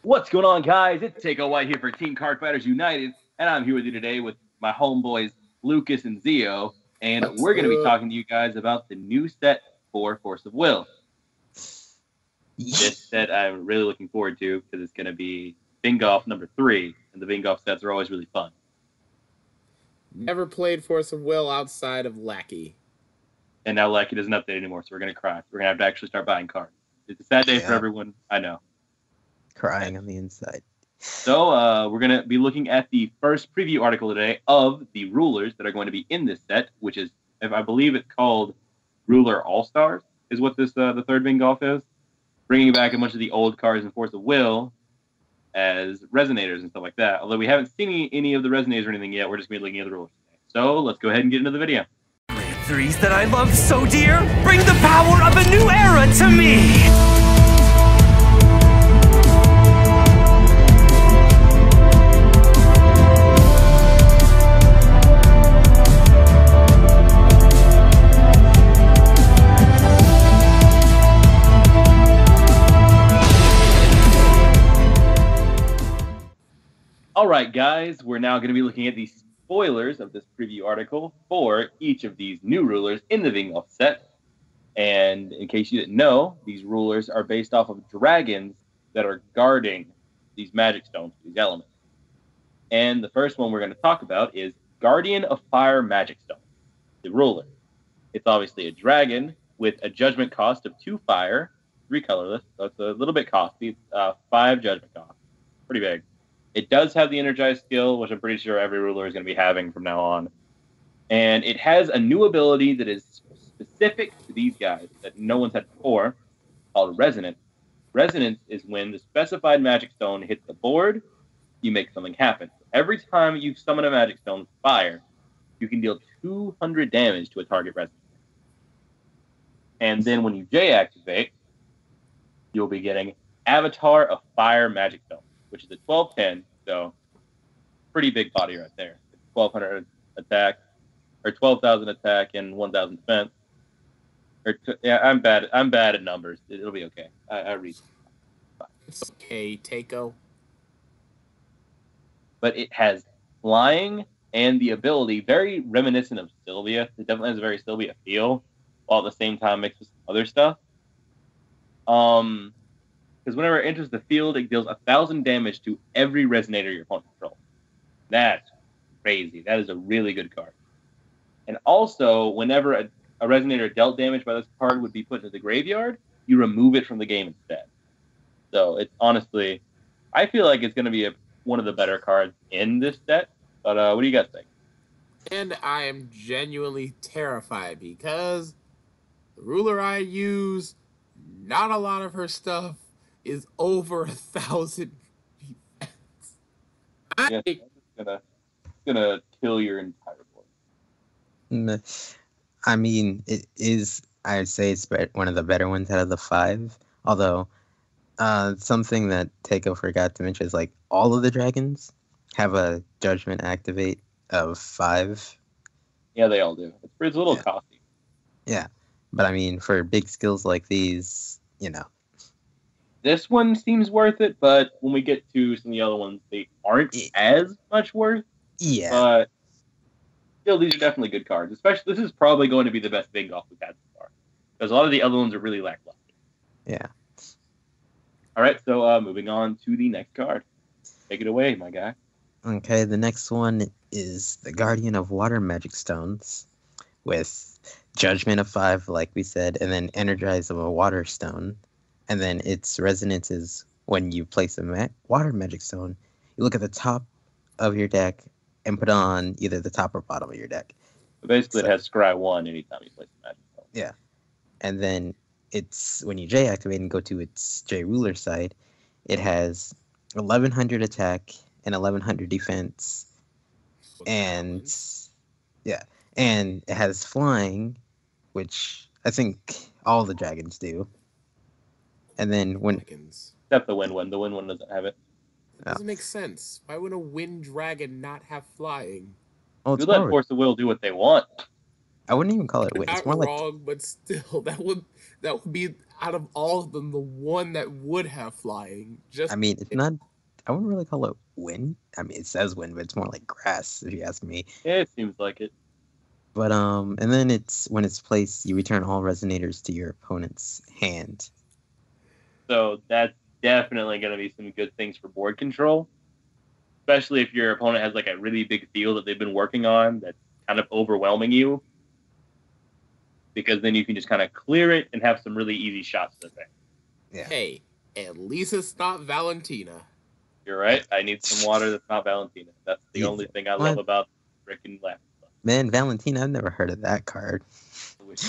What's going on, guys? It's Takeo White here for Team Card Fighters United, and I'm here with you today with my homeboys Lucas and Zio, and we're going to be talking to you guys about the new set for Force of Will. This set I'm really looking forward to because it's going to be Bingoff number 3, and the Bingoff sets are always really fun. Never played Force of Will outside of Lackey. And now Lackey doesn't update anymore, so we're going to cry. We're going to have to actually start buying cards. It's a sad day for everyone, I know. Crying on the inside. So we're going to be looking at the first preview article today of the rulers that are going to be in this set, which is, if I believe it's called Ruler All-Stars, is what this the third Bingoff is. Bringing back a bunch of the old cards in Force of Will as resonators and stuff like that. Although we haven't seen any of the resonators or anything yet, we're just going to be looking at the rulers today. So let's go ahead and get into the video. Threes that I love so dear, bring the power of a new era to me! All right, guys, we're now going to be looking at the spoilers of this preview article for each of these new rulers in the Bingoff set. And in case you didn't know, these rulers are based off of dragons that are guarding these magic stones, these elements. And the first one we're going to talk about is Guardian of Fire Magic Stone, the ruler. It's obviously a dragon with a judgment cost of 2 fire, 3 colorless, so it's a little bit costly. It's 5 judgment cost. Pretty big. It does have the Energized skill, which I'm pretty sure every ruler is going to be having from now on. And it has a new ability that is specific to these guys that no one's had before, called Resonance. Resonance is when the specified magic stone hits the board, you make something happen. Every time you summon a magic stone with fire, you can deal 200 damage to a target resonance. And then when you J-activate, you'll be getting Avatar of Fire Magic Stone, which is a 1210, so pretty big body right there. 1,200 attack, or 12,000 attack and 1,000 defense. I'm bad at numbers. It'll be okay. I read. It's okay, Takeo. But it has flying and the ability, very reminiscent of Sylvia. It definitely has a very Sylvia feel, while at the same time mixed with some other stuff. Because whenever it enters the field, it deals 1,000 damage to every resonator your opponent controls. That's crazy. That is a really good card. And also, whenever a resonator dealt damage by this card would be put into the graveyard, you remove it from the game instead. So it's honestly, I feel like it's going to be one of the better cards in this set. But what do you guys think? And I am genuinely terrified because the ruler I use, not a lot of her stuff is over 1,000 defense. It's gonna kill your entire board. I mean, it is. I'd say it's one of the better ones out of the 5. Although, something that Takeo forgot to mention is like all of the dragons have a judgment activate of 5. Yeah, they all do. It's a little costly. Yeah, but I mean, for big skills like these, you know. This one seems worth it, but when we get to some of the other ones, they aren't as much worth. Yeah. But still, these are definitely good cards. Especially, this is probably going to be the best Bingoff we've had so far. Because a lot of the other ones are really lackluster. Yeah. All right, so moving on to the next card. Take it away, my guy. Okay, the next one is the Guardian of Water Magic Stones with Judgment of 5, like we said, and then Energize of a Water Stone. And then its resonance is when you place a water magic stone, you look at the top of your deck and put on either the top or bottom of your deck. So basically, it has Scry 1 anytime you place a magic stone. Yeah. And then it's when you J activate and go to its J ruler side, it has 1,100 attack and 1,100 defense. And yeah. And it has flying, which I think all the dragons do. And then except the wind one. The wind one doesn't have it. That doesn't make sense. Why would a wind dragon not have flying? Oh, you let Force of Will do what they want. I wouldn't even call it wind. Not wrong, but still, that would be. out of all of them, the one that would have flying. I mean, it's not. I wouldn't really call it wind. I mean, it says wind, but it's more like grass, if you ask me. Yeah, it seems like it. But and then when it's placed, you return all resonators to your opponent's hand. So that's definitely going to be some good things for board control, especially if your opponent has like a really big field that they've been working on that's kind of overwhelming you. Because then you can just kind of clear it and have some really easy shots to the thing. Yeah. Hey, at least it's not Valentina. You're right. I need some water that's not Valentina. That's the only thing I love about freaking left. Man, Valentina, I've never heard of that card.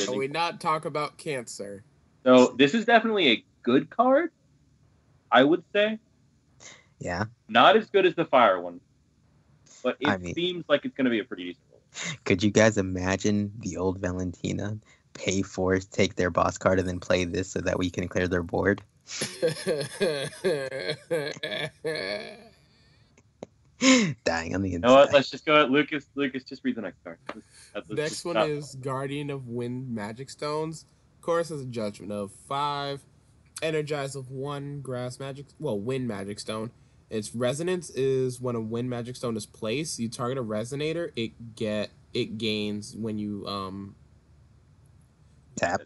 Can we not talk about cancer? So this is definitely a good card, I would say. Yeah. Not as good as the fire one, but it seems like it's going to be a pretty decent one. Could you guys imagine the old Valentina pay for take their boss card and then play this so that we can clear their board? Dying on the inside. You know what? Let's just go at Lucas. Lucas, just read the next card. Next one is Guardian of Wind Magic Stones. Of course, as a judgment of 5. Energize of 1 wind magic stone. Its resonance is when a wind magic stone is placed, you target a resonator, it gains when you tap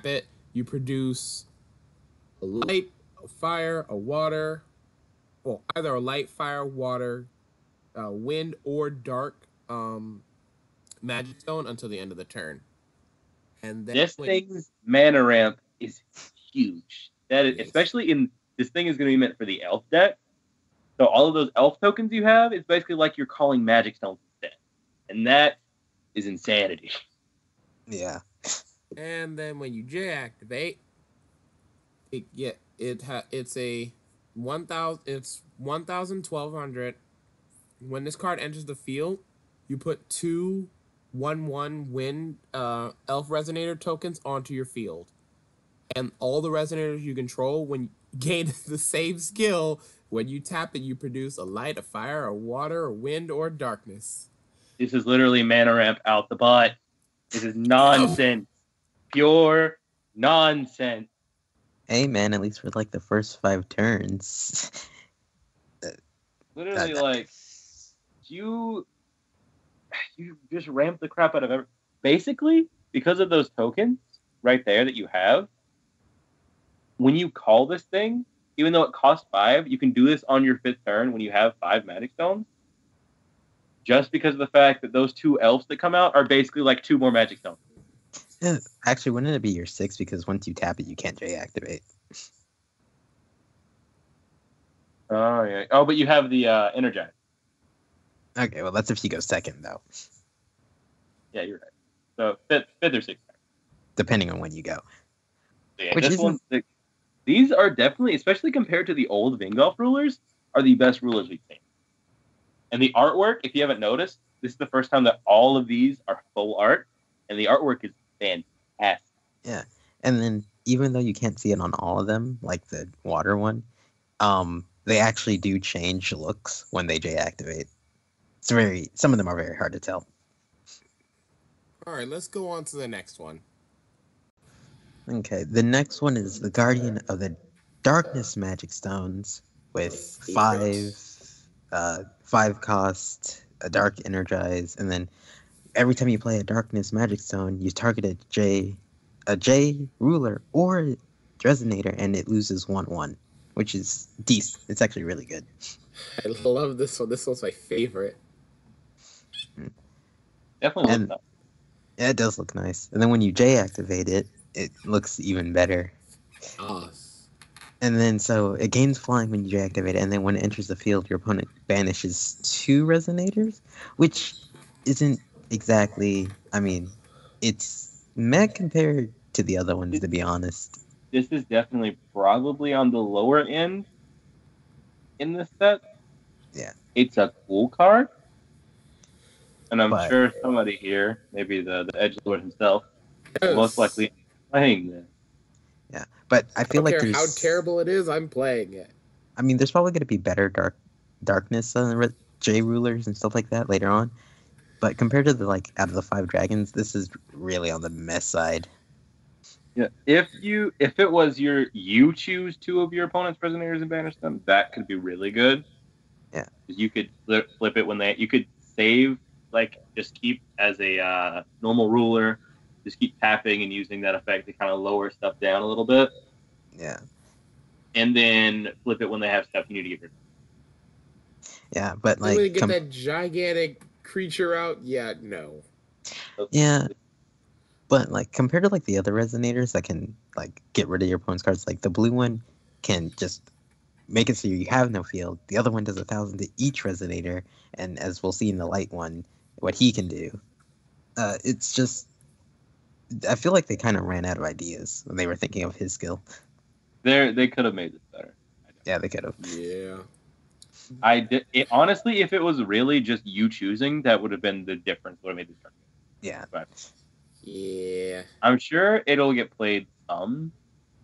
it. You produce a light, a fire, a water, well, either a light, fire, water, wind, or dark magic stone until the end of the turn. And then this thing's mana ramp is huge. That is, especially in this thing is going to be meant for the elf deck. So all of those elf tokens you have, it's basically like you're calling magic stones instead, and that is insanity. Yeah. And then when you J activate, it's a 1,000. It's 1,1200. When this card enters the field, you put 2 1/1 wind elf resonator tokens onto your field, and all the resonators you control when you gain the same skill. When you tap it, you produce a light, a fire, a water, a wind, or darkness. This is literally mana ramp out the butt. This is nonsense. Pure nonsense. Hey, man, at least for like the first 5 turns. Literally, like, you just ramp the crap out of everything. Basically, because of those tokens right there that you have, when you call this thing, even though it costs 5, you can do this on your 5th turn when you have 5 magic stones. Just because of the fact that those 2 elves that come out are basically like 2 more magic stones. Yeah, actually, wouldn't it be your 6? Because once you tap it, you can't J-activate. Oh, yeah. Oh, but you have the Energize. Okay, well, that's if you go second, though. Yeah, you're right. So 5th or 6th. Depending on when you go. Yeah, this one, these are definitely, especially compared to the old Vingolf rulers, are the best rulers we've seen. And the artwork, if you haven't noticed, this is the first time that all of these are full art, and the artwork is fantastic. Yeah, and then even though you can't see it on all of them, like the water one, they actually do change looks when they J-activate. Some of them are very hard to tell. All right, let's go on to the next one. Okay, the next one is the Guardian of the Darkness Magic Stones with 5 cost, a Dark Energize, and then every time you play a Darkness Magic Stone, you target a J ruler or a Resonator, and it loses 1/1, which is decent. It's actually really good. I love this one. This one's my favorite. Definitely looks nice. Yeah, it does look nice. And then when you J-activate it, it looks even better. And then, so it gains flying when you J-activate it, and then when it enters the field, your opponent banishes 2 Resonators, which isn't exactly, I mean, it's meh compared to the other ones, to be honest. This is definitely probably on the lower end in this set. Yeah. It's a cool card. And I'm sure somebody here, maybe the Edgelord himself, most likely playing this. Yeah, but I feel like how terrible it is, I'm playing it. I mean, there's probably going to be better darkness J rulers and stuff like that later on. But compared to the out of the 5 dragons, this is really on the mess side. Yeah, if it was you choose two of your opponent's resonators and banish them, that could be really good. Yeah. 'Cause you could flip it when you could save, like just keep as a normal ruler, just keep tapping and using that effect to kind of lower stuff down a little bit, Yeah. and then flip it when they have stuff you need to get rid of. Yeah, but You want to like get that gigantic creature out? Yeah, no. yeah, but like compared to like the other resonators that can like get rid of your opponent's cards, like the blue one can just make it so you have no field. The other one does 1,000 to each resonator, and as we'll see in the light one, what he can do. It's just I feel like they kind of ran out of ideas when they were thinking of his skill. They could have made this better. Yeah, they could have. Yeah. Honestly, if it was really just you choosing, that would have been the difference. Would have made this turn. Yeah. But Yeah. I'm sure it'll get played some.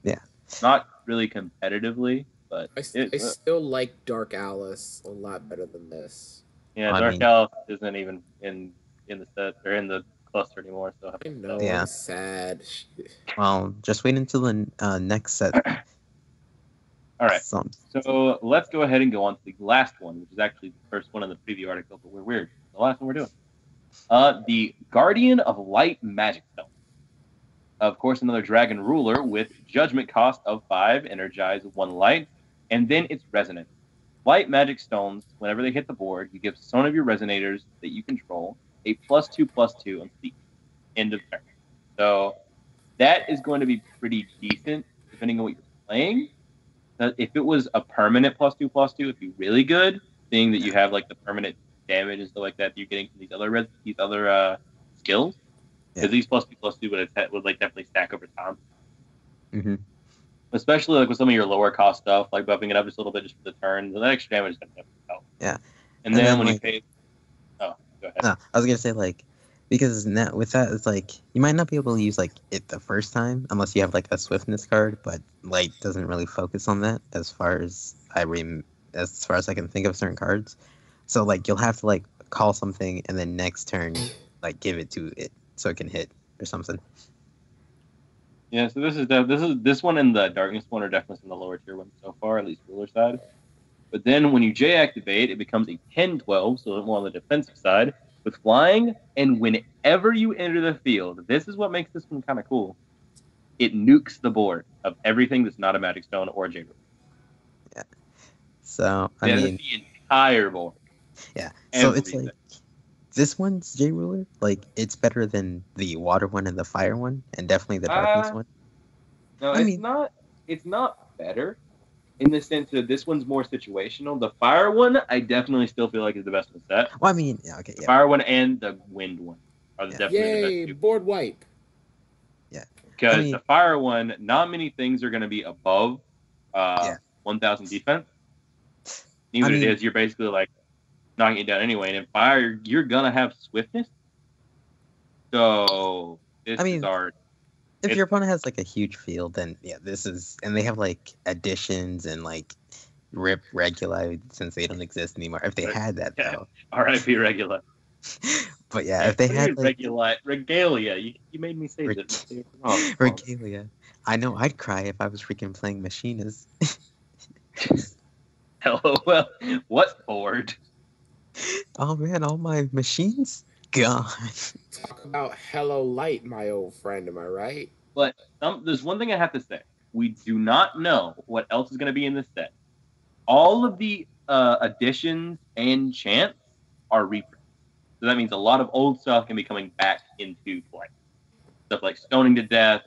Yeah. Not really competitively, but I still like Dark Alice a lot better than this. yeah, I Dark mean- Alice isn't even in the set or in the cluster anymore. So I know. Yeah. I'm sad. Well, just wait until the next set. all right. Some. So let's go ahead and go on to the last one, which is actually the first one in the preview article, but we're weird. The last one we're doing. The Guardian of Light Magic Stone. Of course, another dragon ruler with judgment cost of 5, energize 1 light, and then its resonance. Light magic stones, whenever they hit the board, you give some of your resonators that you control a +2/+2 on the end of turn. So that is going to be pretty decent, depending on what you're playing. If it was a permanent +2/+2, it'd be really good, seeing that you have like the permanent damage and stuff like that you're getting from these other skills. Because these +2/+2 would like definitely stack over time. Mm-hmm. Especially like with some of your lower cost stuff, like buffing it up just a little bit just for the turn. That extra damage is going to help. Yeah. And then when like, you pay, go ahead. No, I was gonna say like because now with that it's like you might not be able to use like it the first time unless you have like a swiftness card, but Light doesn't really focus on that as far as I can think of certain cards. So like you'll have to like call something and then next turn like give it to it so it can hit or something. Yeah, so this one and the darkness one are definitely some of the lower tier ones so far, at least ruler side. But then when you J activate, it becomes a 10/12, so more on the defensive side, with flying. And whenever you enter the field, this is what makes this one kind of cool. It nukes the board of everything that's not a Magic Stone or a J. Yeah. So I That is mean, the entire board. yeah. So it's Everything. like this one's J ruler. Like it's better than the water one and the fire one, and definitely the darkness one. No, I mean- it's not better in the sense that this one's more situational. The fire one, I definitely still feel like is the best in the set. Well, I mean, yeah, okay, The yeah, fire one and the wind one are Yeah. definitely the Yay, best two. board wipe. Because I mean- the fire one, not many things are going to be above 1,000 defense. Even I mean- it is, you're basically like knocking it down anyway. And in fire, you're going to have swiftness. So this I mean, is our... If It- your opponent has like a huge field, then yeah, this is, and they have like additions and like rip regular since they don't exist anymore. If they Right. had that Yeah. though, RIP regular. but yeah, if they had like Regalia. You made me say that. Wrong. regalia, I know I'd cry if I was freaking playing Machinas. LOL. What board? Oh man, all my machines gone. Talk about Hello Light, my old friend. Am I right? But there's one thing I have to say. We do not know what else is going to be in this set. All of the additions and chants are reprints. So that means a lot of old stuff can be coming back into play. Stuff like Stoning to Death,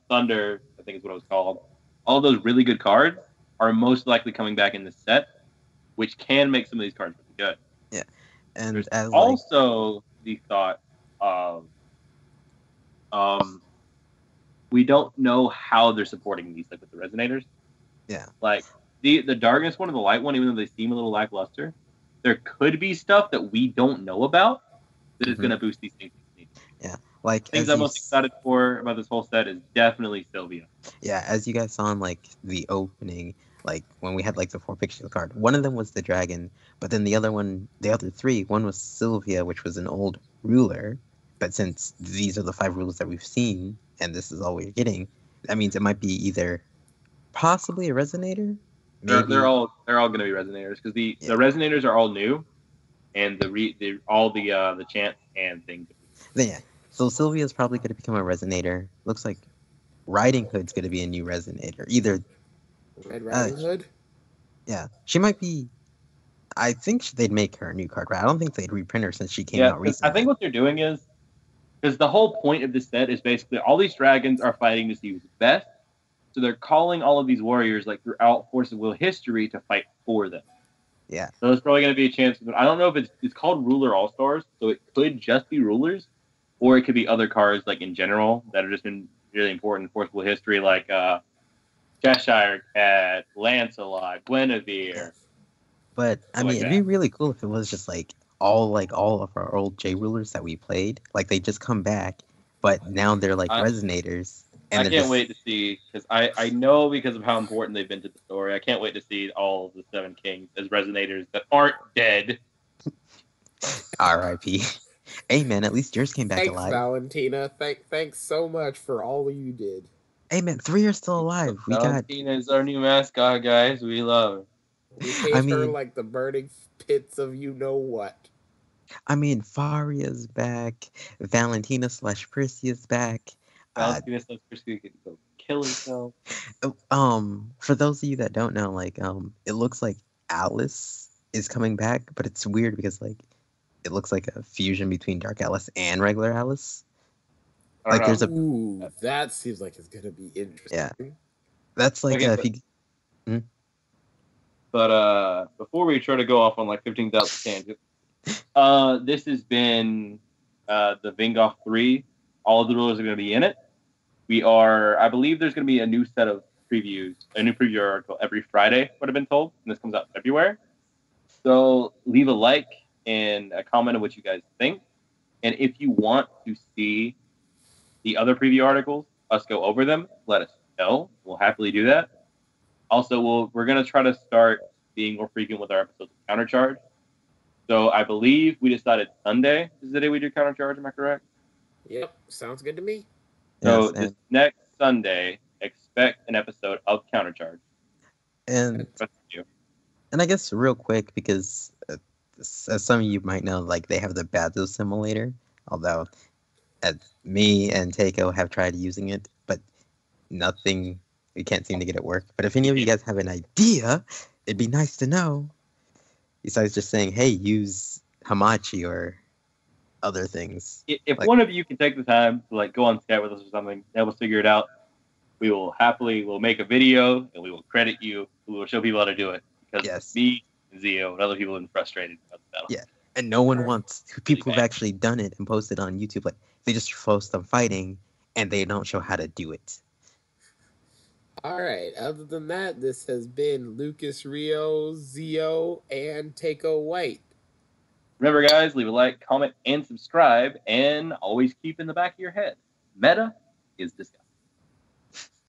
Thunder, I think is what it was called. All those really good cards are most likely coming back in this set, which can make some of these cards really good. And There's as like, also the thought of we don't know how they're supporting these, like with the resonators. Yeah. Like the darkness one and the light one, even though they seem a little lackluster, there could be stuff that we don't know about that is Mhm. going to boost these things. like Things as I'm you most excited for about this whole set is definitely Sylvia. Yeah, as you guys saw in like the opening, like when we had like the 4 pictures of the card, one of them was the dragon, but then the other 3, one was Sylvia, which was an old ruler. But since these are the 5 rulers that we've seen, and this is all we're getting, that means it might be either possibly a Resonator. Maybe. They're all going to be Resonators because the Resonators are all new, and the chants and things. Yeah. So Sylvia's probably going to become a Resonator. Looks like Riding Hood's going to be a new Resonator. Either Red Riding Hood? Yeah. She might be... I think they'd make her a new card, right? I don't think they'd reprint her since she came out recently. I think what they're doing is... Because the whole point of this set is basically all these dragons are fighting to see who's best. So they're calling all of these warriors like throughout Force of Will history to fight for them. Yeah. So there's probably going to be a chance. But I don't know if it's called Ruler All Stars, so it could just be rulers, or it could be other cards like in general that have just been really important in Force of Will history, like Cheshire Cat, Lancelot, Guinevere. But I mean, it'd be really cool if it was just like all of our old J rulers that we played, like they just come back, but now they're like Resonators. And I can't wait to see, because I know because of how important they've been to the story. I can't wait to see all of the Seven Kings as Resonators that aren't dead. R.I.P. Hey man, at least yours came back alive. Thanks, Valentina. Thanks so much for all you did. Hey man, 3 are still alive. Valentina is our new mascot, guys. We love her. We chased her like the burning pits of you know what. I mean, Faria's back. Valentina / Perseus back. Valentina / Perseus can go kill herself. For those of you that don't know, like, it looks like Alice is coming back, but it's weird because like it looks like a fusion between Dark Alice and regular Alice. Like there's Ooh, that seems like it's gonna be interesting. Yeah, that's like if you. But before we try to go off on like 15,000 tangents, this has been the Vingoff 3. All of the rulers are going to be in it. I believe there's going to be a new set of previews, a new preview article every Friday, what I've been told, and this comes out in February. So leave a like and a comment on what you guys think. And if you want to see the other preview articles, us go over them, let us know. We'll happily do that. Also, we're going to try to start being more frequent with our episodes of Countercharge. So I believe we decided Sunday is the day we do Countercharge. Am I correct? Yep, sounds good to me. So this next Sunday, expect an episode of Countercharge. And I guess real quick, because as some of you might know, like they have the Battle Simulator, although me and Takeo have tried using it, but we can't seem to get it work. But if any of you guys have an idea, it'd be nice to know. Besides just saying, hey, use Hamachi or other things. If one of you can take the time to like go on Skype with us or something, help us figure it out, we'll make a video and we will credit you. We will show people how to do it. Because me, Zio, and other people have been frustrated about the battle. Yeah, and no one wants people who've actually done it and posted on YouTube. Like they just post them fighting and they don't show how to do it. All right. Other than that, this has been Lucas Rio, Zio, and Takeo White. Remember, guys, leave a like, comment, and subscribe, and always keep in the back of your head, meta is disguised.